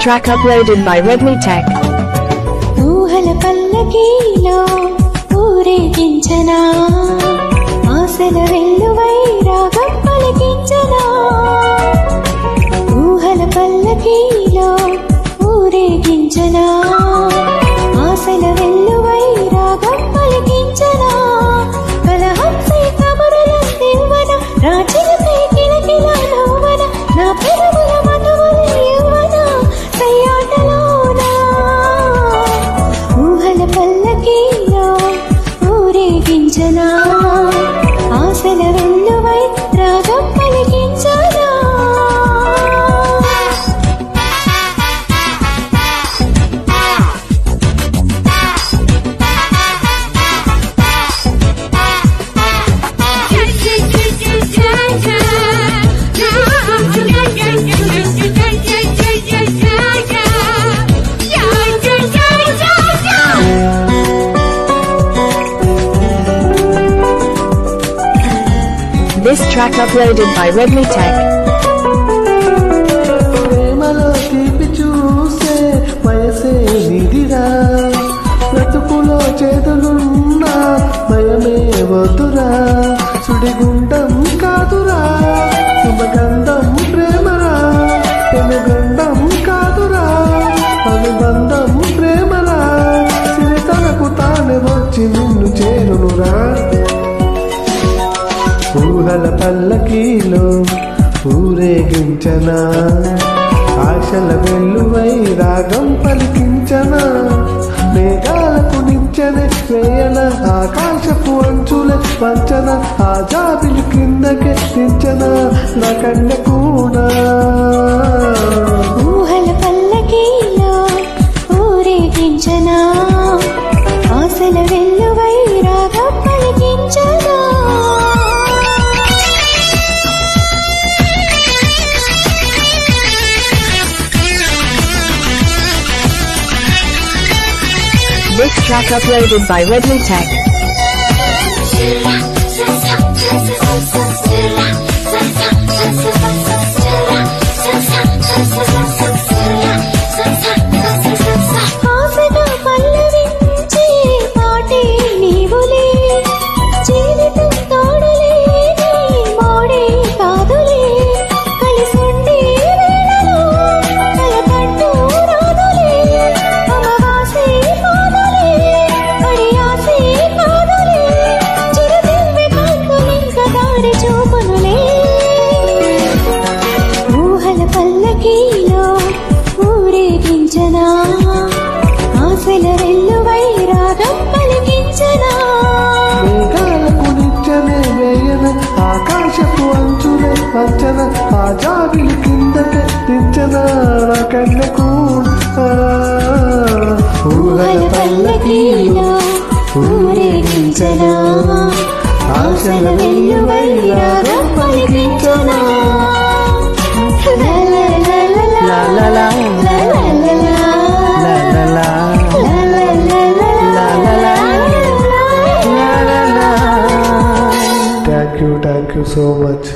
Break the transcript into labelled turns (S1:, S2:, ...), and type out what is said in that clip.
S1: track uploaded by Redmi Tech.
S2: ఊహల పల్లకీలో ఊరేగించనా, ఆశల వెల్లువై రాగం పలికించనా. ఊహల పల్లకీలో ఊరేగించనా, ఆశల వెల్లువై రాగం పలికించనా. కలహంసే కమరల దివ్వన, రాచిలకై కిలకిల నవ్వన, నా పెదవుల మధువుల యవ్వన సయ్యాటలోనా. ఊహల పల్లకీలో ఊరేగించనా, ఆశల వెల్లువై రాగం పలికించనా.
S1: This track uploaded by Redmi Tech.
S3: ప్రేమలో తీపి చూసే వయసే నిదిరా, బ్రతుకులో చేతులున్నా భయమే వద్దురా. సుడిగుండం కాదురా శుభగంధం ప్రేమరా, పెనుగండం కాదురా అనుబంధం ప్రేమరా. సిరితలకు తానే వచ్చి నిన్ను చేరునురా. ఊహల పల్లకీలో ఊరేగించనా, ఆశల వెల్లువై రాగం పలికించనా. మేఘాలకు నించనే వేయన, ఆకాశపు అంచులే వంచన, ఆ జాబిలి కిందకే దించనా నా కన్నె కూడా.
S2: ఊహల పల్లకీలో ఊరేగించనా, ఆశల వెల్లువై రాగం పలికించనా.
S1: This track uploaded by Redmi Tech.
S2: ఆశగా పల్లవించే పాటే నీవులే, జీవితం తోడులే నీ మోడే కాదులే. కలిసుండే వేళలో కలకట్టు రాదులే, అమవాసే కాదులే అడియాసే కాదులే. చిరుదివ్వె కాంతులింక దారి చూపునులే. ఊహల పల్లకీలో ఊరేగించనా, ఆశల వెల్లువై రాగం పలికించనా.
S3: మేఘాలకు నిచ్చనే వేయన, ఆకాశపు అంచులే వంచన, ఆ జాబిలి కిందకే దించన నా కన్నె కూడా.
S2: ఊహల పల్లకీలో ఊరేగించనా, ఆశల వెల్లువై రాగం పలికించనా. లా లా లా లా లా లా లా లా లా లా లా లా.
S3: Thank you so much.